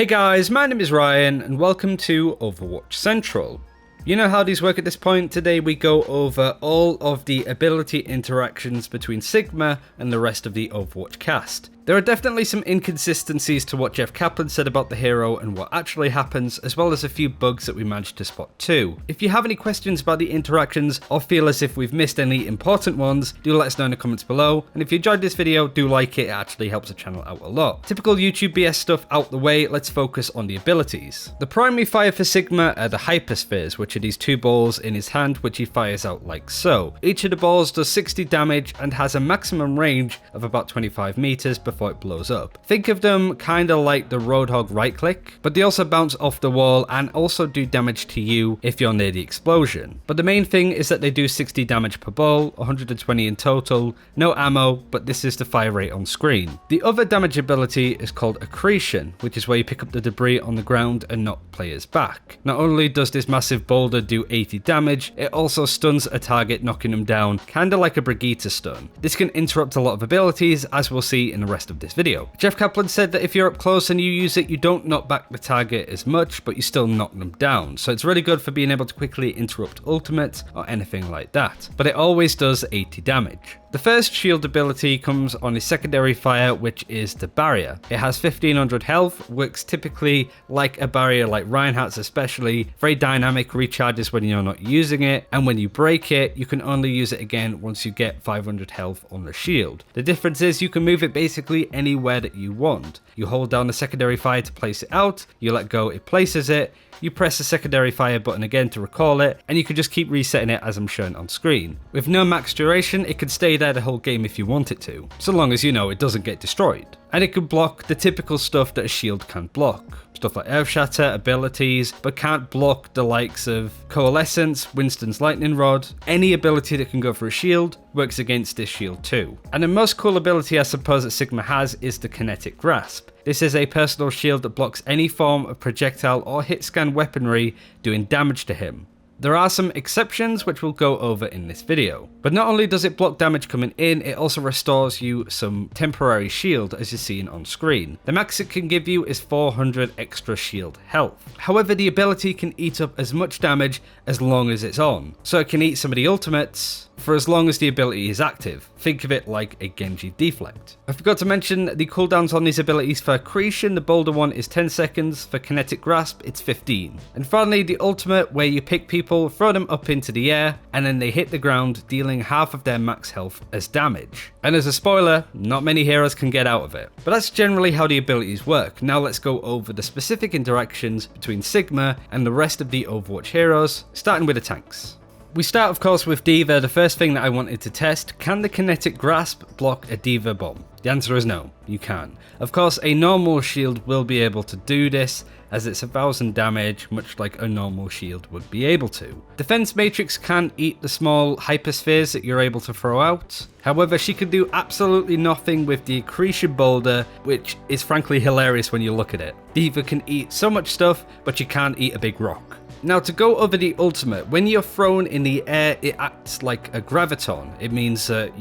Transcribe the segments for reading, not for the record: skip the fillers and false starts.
Hey guys, my name is Ryan and welcome to Overwatch Central. You know how these work at this point. Today we go over all of the ability interactions between Sigma and the rest of the Overwatch cast. There are definitely some inconsistencies to what Jeff Kaplan said about the hero and what actually happens, as well as a few bugs that we managed to spot too. If you have any questions about the interactions or feel as if we've missed any important ones, do let us know in the comments below, and if you enjoyed this video, do like it actually helps the channel out a lot. Typical YouTube BS stuff out the way, let's focus on the abilities. The primary fire for Sigma are the hyperspheres, which are these two balls in his hand which he fires out like so. Each of the balls does 60 damage and has a maximum range of about 25 meters before it blows up. Think of them kinda like the Roadhog right click, but they also bounce off the wall and also do damage to you if you're near the explosion. But the main thing is that they do 60 damage per ball, 120 in total, no ammo, but this is the fire rate on screen. The other damage ability is called Accretion, which is where you pick up the debris on the ground and knock players back. Not only does this massive boulder do 80 damage, it also stuns a target, knocking them down, kinda like a Brigitta stun. This can interrupt a lot of abilities, as we'll see in the rest of this video. Jeff Kaplan said that if you're up close and you use it, you don't knock back the target as much, but you still knock them down. So it's really good for being able to quickly interrupt ultimates or anything like that. But it always does 80 damage. The first shield ability comes on his secondary fire, which is the barrier. It has 1500 health, works typically like a barrier like Reinhardt's especially, very dynamic, recharges when you're not using it, and when you break it, you can only use it again once you get 500 health on the shield. The difference is you can move it basically anywhere that you want. You hold down the secondary fire to place it out, you let go, it places it, you press the secondary fire button again to recall it, and you can just keep resetting it as I'm showing on screen. With no max duration, it can stay there the whole game if you want it to, so long as you know it doesn't get destroyed. And it can block the typical stuff that a shield can't block. Stuff like Earth Shatter, abilities, but can't block the likes of Coalescence, Winston's Lightning Rod. Any ability that can go for a shield works against this shield too. And the most cool ability I suppose that Sigma has is the Kinetic Grasp. This is a personal shield that blocks any form of projectile or hit scan weaponry doing damage to him. There are some exceptions which we'll go over in this video. But not only does it block damage coming in, it also restores you some temporary shield as you're seeing on screen. The max it can give you is 400 extra shield health. However, the ability can eat up as much damage as long as it's on. So it can eat some of the ultimates for as long as the ability is active. Think of it like a Genji deflect. I forgot to mention the cooldowns on these abilities. For Accretion, the boulder one is 10 seconds, for Kinetic Grasp it's 15. And finally the ultimate, where you pick people, throw them up into the air, and then they hit the ground, dealing half of their max health as damage. And as a spoiler, not many heroes can get out of it. But that's generally how the abilities work. Now let's go over the specific interactions between Sigma and the rest of the Overwatch heroes, starting with the tanks. We start of course with D.Va. The first thing that I wanted to test: can the Kinetic Grasp block a D.Va bomb? The answer is no, you can. Of course, a normal shield will be able to do this, as it's 1000 damage, much like a normal shield would be able to. Defense Matrix can eat the small hyperspheres that you're able to throw out. However, she can do absolutely nothing with the Accretion boulder, which is frankly hilarious when you look at it. D.Va can eat so much stuff, but she can't eat a big rock. Now to go over the ultimate, when you're thrown in the air, it acts like a graviton. It means that,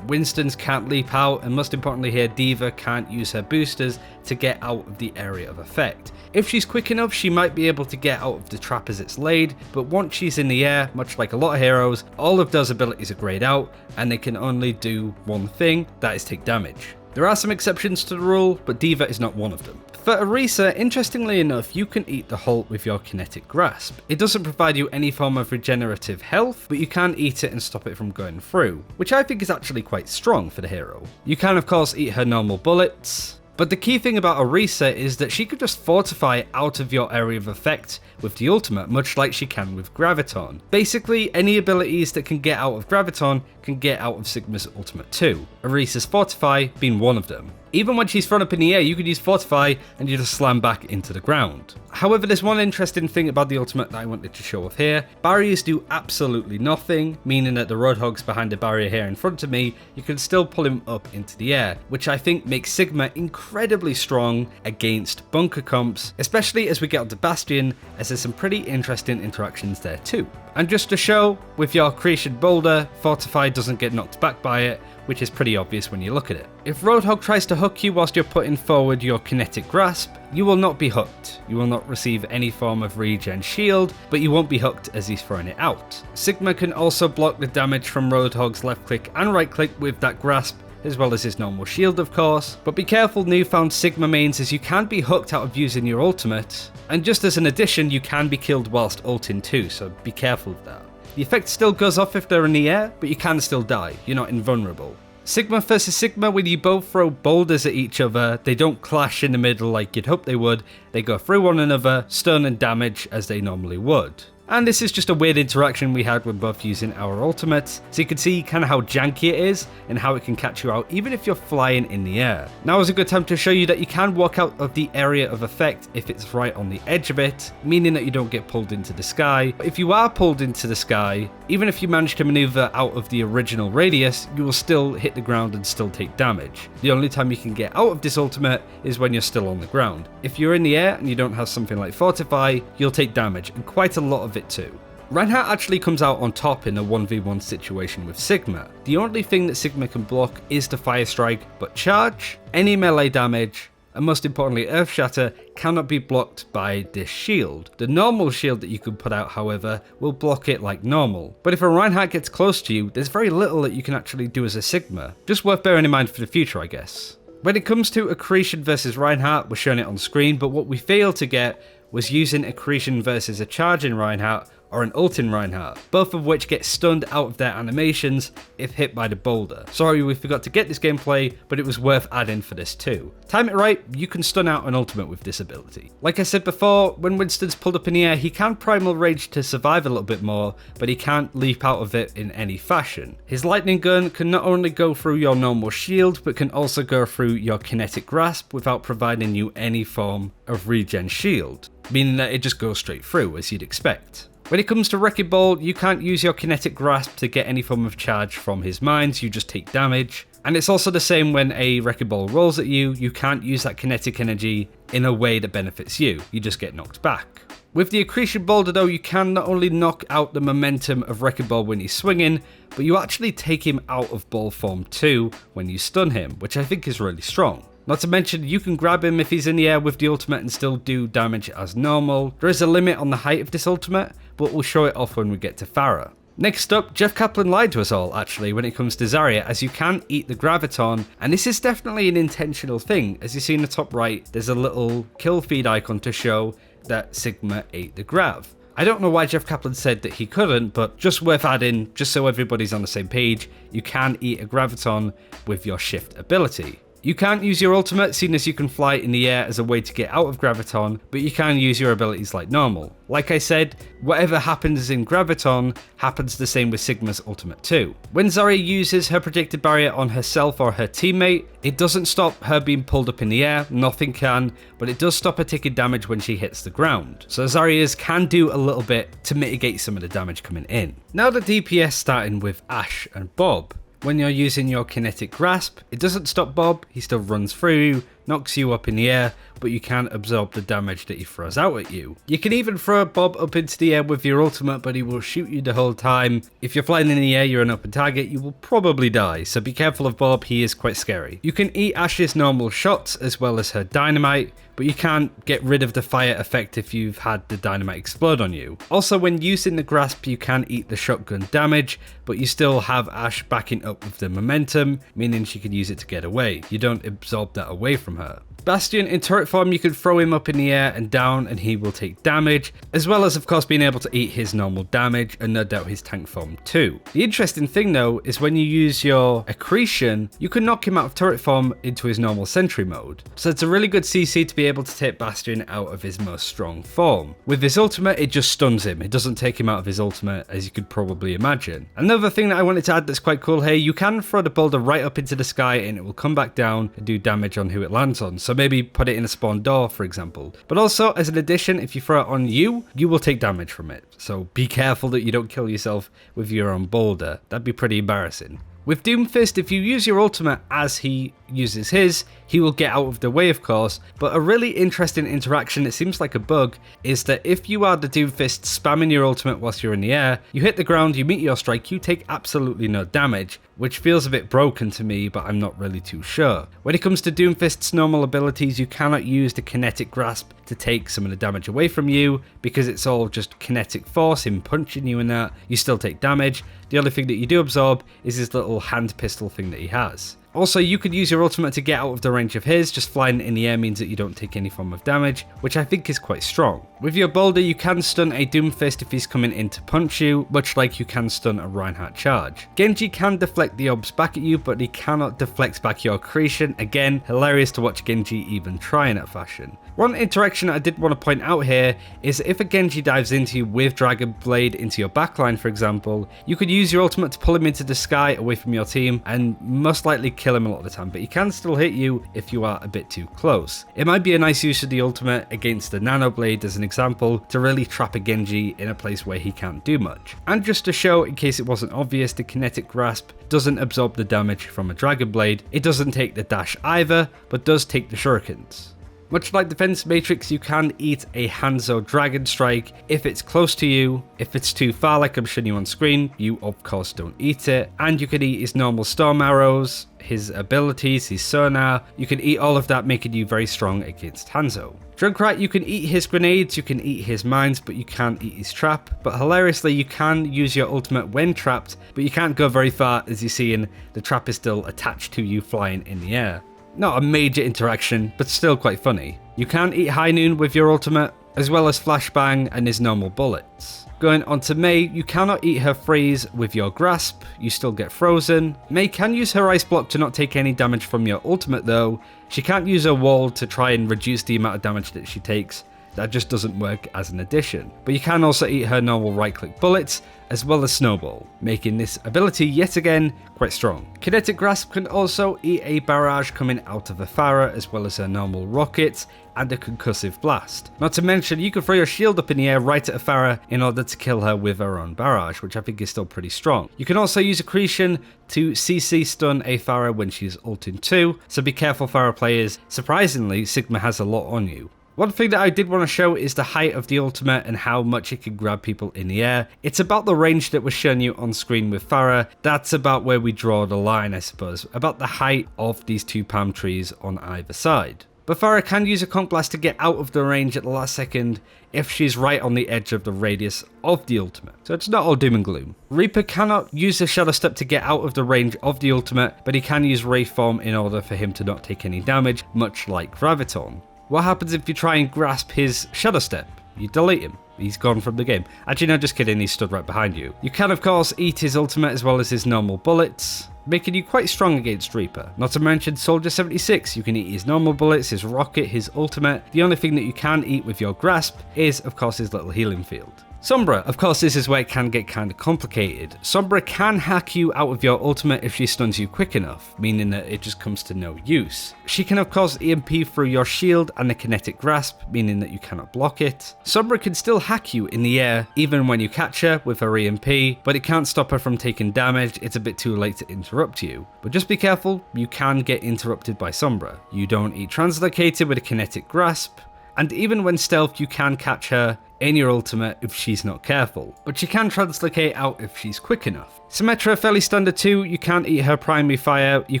Winston's can't leap out, and most importantly here, D.Va can't use her boosters to get out of the area of effect. If she's quick enough, she might be able to get out of the trap as it's laid, but once she's in the air, much like a lot of heroes, all of those abilities are grayed out, and they can only do one thing, that is take damage. There are some exceptions to the rule, but D.Va is not one of them. For Orisa, interestingly enough, you can eat the Halt with your Kinetic Grasp. It doesn't provide you any form of regenerative health, but you can eat it and stop it from going through, which I think is actually quite strong for the hero. You can of course eat her normal bullets, but the key thing about Orisa is that she could just fortify out of your area of effect with the ultimate, much like she can with Graviton. Basically, any abilities that can get out of Graviton can get out of Sigma's ultimate too, Orisa's Fortify being one of them. Even when she's thrown up in the air, you could use Fortify and you just slam back into the ground. However, there's one interesting thing about the ultimate that I wanted to show off here. Barriers do absolutely nothing, meaning that the Roadhog's behind the barrier here in front of me, you can still pull him up into the air, which I think makes Sigma incredibly strong against bunker comps, especially as we get onto Bastion, as there's some pretty interesting interactions there too. And just to show, with your Accretion boulder, Fortify doesn't get knocked back by it, which is pretty obvious when you look at it. If Roadhog tries to hook you whilst you're putting forward your Kinetic Grasp, you will not be hooked. You will not receive any form of regen shield, but you won't be hooked as he's throwing it out. Sigma can also block the damage from Roadhog's left click and right click with that grasp, as well as his normal shield of course, but be careful newfound Sigma mains as you can be hooked out of using your ultimate, and just as an addition you can be killed whilst ulting too, so be careful of that. The effect still goes off if they're in the air, but you can still die, you're not invulnerable. Sigma versus Sigma, when you both throw boulders at each other, they don't clash in the middle like you'd hope they would, they go through one another, stun and damage as they normally would. And this is just a weird interaction we had when both using our ultimates, so you can see kind of how janky it is and how it can catch you out even if you're flying in the air. Now is a good time to show you that you can walk out of the area of effect if it's right on the edge of it, meaning that you don't get pulled into the sky. But if you are pulled into the sky, even if you manage to maneuver out of the original radius, you will still hit the ground and still take damage. The only time you can get out of this ultimate is when you're still on the ground. If you're in the air and you don't have something like Fortify, you'll take damage, and quite a lot of it too. Reinhardt actually comes out on top in a 1v1 situation with Sigma. The only thing that Sigma can block is the Fire Strike, but Charge, any melee damage, and most importantly Earth Shatter cannot be blocked by this shield. The normal shield that you could put out, however, will block it like normal. But if a Reinhardt gets close to you, there's very little that you can actually do as a Sigma. Just worth bearing in mind for the future, I guess. When it comes to Accretion versus Reinhardt, we're showing it on screen, but what we failed to get was using Accretion versus a charging Reinhardt or an ulting Reinhardt, both of which get stunned out of their animations if hit by the boulder. Sorry we forgot to get this gameplay, but it was worth adding for this too. Time it right, you can stun out an ultimate with this ability. Like I said before, when Winston's pulled up in the air, he can primal rage to survive a little bit more, but he can't leap out of it in any fashion. His lightning gun can not only go through your normal shield, but can also go through your Kinetic Grasp without providing you any form of regen shield, meaning that it just goes straight through as you'd expect. When it comes to Wrecking Ball, you can't use your Kinetic Grasp to get any form of charge from his mines, you just take damage. And it's also the same when a Wrecking Ball rolls at you, you can't use that kinetic energy in a way that benefits you, you just get knocked back. With the Accretion Boulder though, you can not only knock out the momentum of Wrecking Ball when he's swinging, but you actually take him out of ball form too when you stun him, which I think is really strong. Not to mention, you can grab him if he's in the air with the ultimate and still do damage as normal. There is a limit on the height of this ultimate, but we'll show it off when we get to Pharah. Next up, Jeff Kaplan lied to us all actually when it comes to Zarya, as you can eat the Graviton, and this is definitely an intentional thing. As you see in the top right, there's a little kill feed icon to show that Sigma ate the Grav. I don't know why Jeff Kaplan said that he couldn't, but just worth adding, just so everybody's on the same page, you can eat a Graviton with your shift ability. You can't use your ultimate, seeing as you can fly in the air as a way to get out of Graviton, but you can use your abilities like normal. Like I said, whatever happens in Graviton happens the same with Sigma's ultimate too. When Zarya uses her Projected Barrier on herself or her teammate, it doesn't stop her being pulled up in the air, nothing can, but it does stop her taking damage when she hits the ground. So Zarya's can do a little bit to mitigate some of the damage coming in. Now the DPS starting with Ashe and Bob. When you're using your Kinetic Grasp, it doesn't stop Bob, he still runs through you, knocks you up in the air, but you can't absorb the damage that he throws out at you. You can even throw Bob up into the air with your ultimate, but he will shoot you the whole time. If you're flying in the air, you're an open target, you will probably die, so be careful of Bob, he is quite scary. You can eat Ashe's normal shots as well as her dynamite, but you can't get rid of the fire effect if you've had the dynamite explode on you. Also, when using the Grasp, you can eat the shotgun damage, but you still have Ashe backing up with the momentum, meaning she can use it to get away. You don't absorb that away from her. Bastion in turret form, you can throw him up in the air and down and he will take damage, as well as of course being able to eat his normal damage and no doubt his tank form too. The interesting thing though is when you use your Accretion, you can knock him out of turret form into his normal sentry mode. So it's a really good CC to be able to take Bastion out of his most strong form. With his ultimate, it just stuns him. It doesn't take him out of his ultimate, as you could probably imagine. Another thing that I wanted to add that's quite cool here, you can throw the boulder right up into the sky and it will come back down and do damage on who it lands on. So maybe put it in a spawn door, for example. But also, as an addition, if you throw it on you, you will take damage from it. So be careful that you don't kill yourself with your own boulder. That'd be pretty embarrassing. With Doomfist, if you use your ultimate as he uses his, he will get out of the way of course, but a really interesting interaction, it seems like a bug, is that if you are the Doomfist spamming your ultimate whilst you're in the air, you hit the ground, you meet your strike, you take absolutely no damage, which feels a bit broken to me, but I'm not really too sure. When it comes to Doomfist's normal abilities, you cannot use the Kinetic Grasp to take some of the damage away from you, because it's all just kinetic force, him punching you and that, you still take damage. The only thing that you do absorb is his little hand pistol thing that he has. Also, you could use your ultimate to get out of the range of his, just flying in the air means that you don't take any form of damage, which I think is quite strong. With your boulder, you can stun a Doomfist if he's coming in to punch you, much like you can stun a Reinhardt charge. Genji can deflect the obs back at you, but he cannot deflect back your Accretion. Again, hilarious to watch Genji even try in that fashion. One interaction I did want to point out here is if a Genji dives into you with Dragon Blade into your backline, for example, you could use your ultimate to pull him into the sky away from your team and most likely kill him a lot of the time, but he can still hit you if you are a bit too close. It might be a nice use of the ultimate against the Nano Blade as an example to really trap a Genji in a place where he can't do much. And just to show, in case it wasn't obvious, the Kinetic Grasp doesn't absorb the damage from a Dragon Blade. It doesn't take the dash either, but does take the shurikens. Much like Defense Matrix, you can eat a Hanzo Dragon Strike if it's close to you. If it's too far, like I'm showing you on screen, you of course don't eat it. And you can eat his normal Storm Arrows, his abilities, his Sonar. You can eat all of that, making you very strong against Hanzo. Junkrat, you can eat his grenades, you can eat his mines, but you can't eat his trap. But hilariously, you can use your ultimate when trapped, but you can't go very far, as you see, and the trap is still attached to you flying in the air. Not a major interaction, but still quite funny. You can eat High Noon with your ultimate, as well as Flashbang and his normal bullets. Going on to Mei, you cannot eat her freeze with your grasp, you still get frozen. Mei can use her ice block to not take any damage from your ultimate though. She can't use her wall to try and reduce the amount of damage that she takes. That just doesn't work as an addition. But you can also eat her normal right click bullets, as well as Snowball, making this ability yet again quite strong. Kinetic Grasp can also eat a barrage coming out of a Pharah, as well as her normal rockets and a concussive blast. Not to mention, you can throw your shield up in the air right at a Pharah in order to kill her with her own barrage, which I think is still pretty strong. You can also use Accretion to CC stun a Pharah when she's ulting too, so be careful Pharah players. Surprisingly, Sigma has a lot on you. One thing that I did want to show is the height of the ultimate and how much it can grab people in the air. It's about the range that was shown you on screen with Pharah. That's about where we draw the line, I suppose, about the height of these two palm trees on either side. But Pharah can use a Conch Blast to get out of the range at the last second if she's right on the edge of the radius of the ultimate. So it's not all doom and gloom. Reaper cannot use the Shadow Step to get out of the range of the ultimate, but he can use Ray Form in order for him to not take any damage, much like Graviton. What happens if you try and grasp his Shadow Step? You delete him. He's gone from the game. Actually, no, just kidding, he stood right behind you. You can, of course, eat his ultimate as well as his normal bullets, making you quite strong against Reaper. Not to mention Soldier 76, you can eat his normal bullets, his rocket, his ultimate. The only thing that you can eat with your grasp is, of course, his little healing field. Sombra, of course, this is where it can get kind of complicated. Sombra can hack you out of your ultimate if she stuns you quick enough, meaning that it just comes to no use. She can of course EMP through your shield and the Kinetic Grasp, meaning that you cannot block it. Sombra can still hack you in the air, even when you catch her with her EMP, but it can't stop her from taking damage. It's a bit too late to interrupt you. But just be careful, you can get interrupted by Sombra. You don't eat Translocated with a Kinetic Grasp, and even when stealth you can catch her in your ultimate if she's not careful, but she can translocate out if she's quick enough. Symetra, fairly standard too. You can't eat her primary fire, you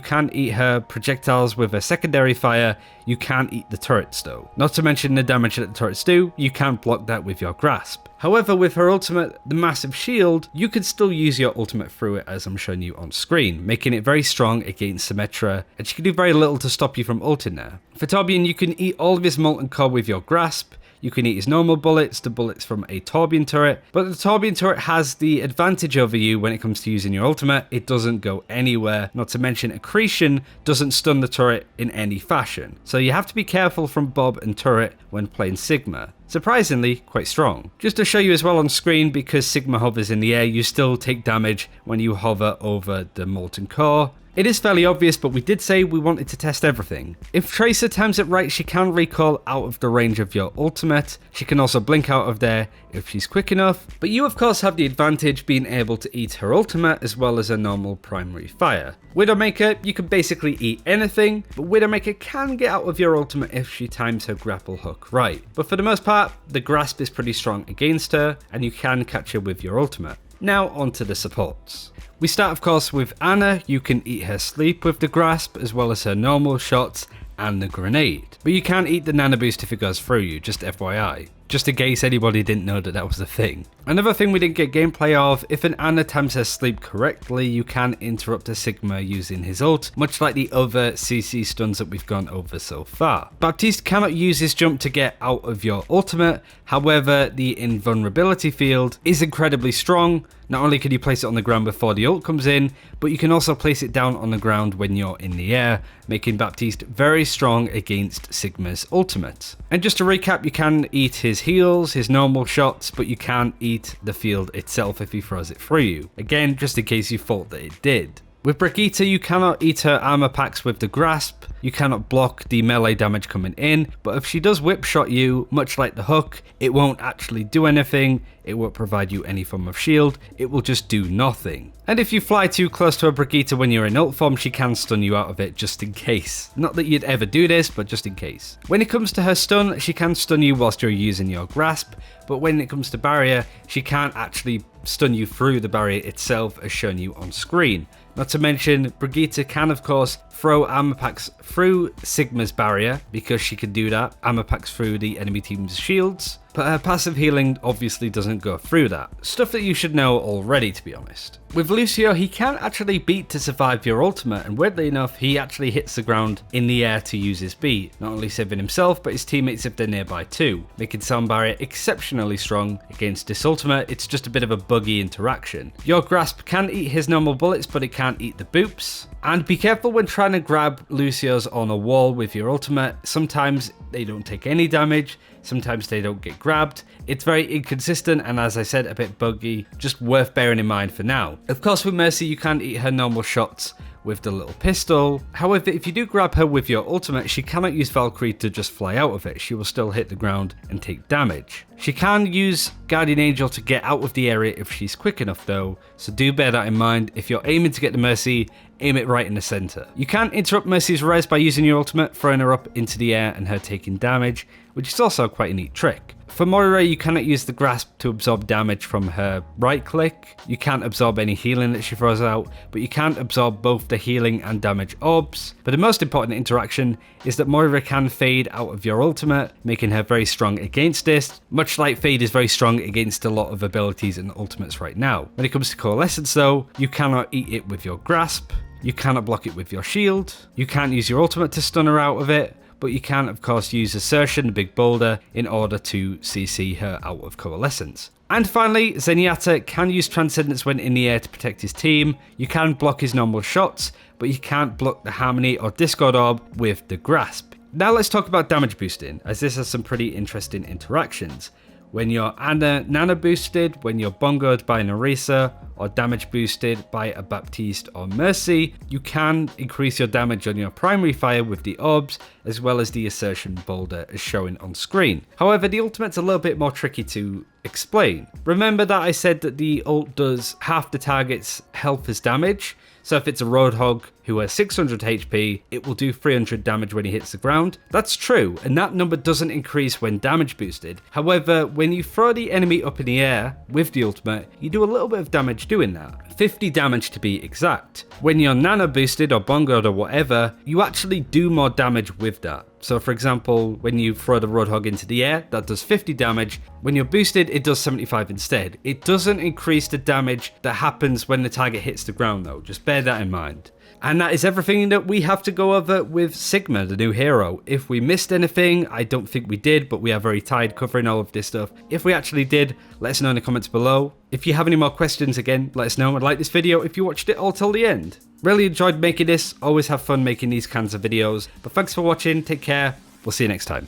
can't eat her projectiles with a secondary fire, you can't eat the turrets though. Not to mention the damage that the turrets do, you can't block that with your grasp. However, with her ultimate, the massive shield, you can still use your ultimate through it as I'm showing you on screen, making it very strong against Symetra, and she can do very little to stop you from ulting there. For Torbjorn, you can eat all of his molten core with your grasp. You can eat his normal bullets, the bullets from a Torbjorn turret, but the Torbjorn turret has the advantage over you when it comes to using your ultimate. It doesn't go anywhere, not to mention Accretion doesn't stun the turret in any fashion. So you have to be careful from Bob and turret when playing Sigma. Surprisingly, quite strong. Just to show you as well on screen, because Sigma hovers in the air, you still take damage when you hover over the molten core. It is fairly obvious, but we did say we wanted to test everything. If Tracer times it right, she can recoil out of the range of your ultimate. She can also blink out of there if she's quick enough, but you of course have the advantage being able to eat her ultimate as well as her normal primary fire. Widowmaker, you can basically eat anything, but Widowmaker can get out of your ultimate if she times her grapple hook right. But for the most part, the grasp is pretty strong against her, and you can catch her with your ultimate. Now onto the supports. We start of course with Ana. You can eat her sleep with the grasp as well as her normal shots and the grenade. But you can't eat the nano boost if it goes through you, just FYI. Just in case anybody didn't know that was a thing. Another thing we didn't get gameplay of, if an Ana times her sleep correctly, you can interrupt a Sigma using his ult, much like the other CC stuns that we've gone over so far. Baptiste cannot use his jump to get out of your ultimate, however the invulnerability field is incredibly strong. Not only can you place it on the ground before the ult comes in, but you can also place it down on the ground when you're in the air, making Baptiste very strong against Sigma's ultimate. And just to recap, you can eat his heals, his normal shots, but you can't eat the field itself if he throws it through you. Again, just in case you thought that it did. With Brigitta, you cannot eat her armor packs with the grasp, you cannot block the melee damage coming in, but if she does whip shot you, much like the hook, it won't actually do anything, it won't provide you any form of shield, it will just do nothing. And if you fly too close to a Brigitta when you're in ult form, she can stun you out of it just in case. Not that you'd ever do this, but just in case. When it comes to her stun, she can stun you whilst you're using your grasp, but when it comes to barrier, she can't actually stun you through the barrier itself as shown you on screen. Not to mention, Brigitta can of course throw armor packs through Sigma's barrier because she can do that, armor packs through the enemy team's shields, but her passive healing obviously doesn't go through that. Stuff that you should know already, to be honest. With Lucio, he can actually beat to survive your ultimate, and weirdly enough, he actually hits the ground in the air to use his beat, not only saving himself, but his teammates if they're nearby too, making Sound Barrier exceptionally strong against this ultimate. It's just a bit of a buggy interaction. Your grasp can eat his normal bullets, but it can't eat the boops. And be careful when trying to grab Lucio's on a wall with your ultimate. Sometimes they don't take any damage, sometimes they don't get grabbed. It's very inconsistent and, as I said, a bit buggy, just worth bearing in mind for now. Of course, with Mercy, you can't eat her normal shots with the little pistol. However, if you do grab her with your ultimate, she cannot use Valkyrie to just fly out of it. She will still hit the ground and take damage. She can use Guardian Angel to get out of the area if she's quick enough though, so do bear that in mind. If you're aiming to get the Mercy, aim it right in the center. You can interrupt Mercy's res by using your ultimate, throwing her up into the air and her taking damage, which is also quite a neat trick. For Moira, you cannot use the grasp to absorb damage from her right click. You can't absorb any healing that she throws out, but you can't absorb both the healing and damage orbs. But the most important interaction is that Moira can fade out of your ultimate, making her very strong against this, much like Fade is very strong against a lot of abilities and ultimates right now. When it comes to Coalescence though, you cannot eat it with your grasp, you cannot block it with your shield, you can't use your ultimate to stun her out of it, but you can of course use Assertion, the big boulder, in order to CC her out of Coalescence. And finally, Zenyatta can use Transcendence when in the air to protect his team. You can block his normal shots, but you can't block the Harmony or Discord Orb with the Grasp. Now let's talk about damage boosting, as this has some pretty interesting interactions. When you're nano boosted, when you're bongoed by an Orisa, or damage boosted by a Baptiste or Mercy, you can increase your damage on your primary fire with the orbs, as well as the Assertion boulder as shown on screen. However, the ultimate's a little bit more tricky to explain. Remember that I said that the ult does half the target's health as damage? So if it's a Roadhog who has 600 HP, it will do 300 damage when he hits the ground. That's true, and that number doesn't increase when damage boosted. However, when you throw the enemy up in the air with the ultimate, you do a little bit of damage doing that. 50 damage to be exact. When you're nano boosted or bongoed or whatever, you actually do more damage with that. So for example, when you throw the Roadhog into the air, that does 50 damage. When you're boosted, it does 75 instead. It doesn't increase the damage that happens when the target hits the ground though, just bear that in mind. And that is everything that we have to go over with Sigma, the new hero. If we missed anything, I don't think we did, but we are very tired covering all of this stuff. If we actually did, let us know in the comments below. If you have any more questions, again, let us know and like this video if you watched it all till the end. Really enjoyed making this, always have fun making these kinds of videos. But thanks for watching, take care, we'll see you next time.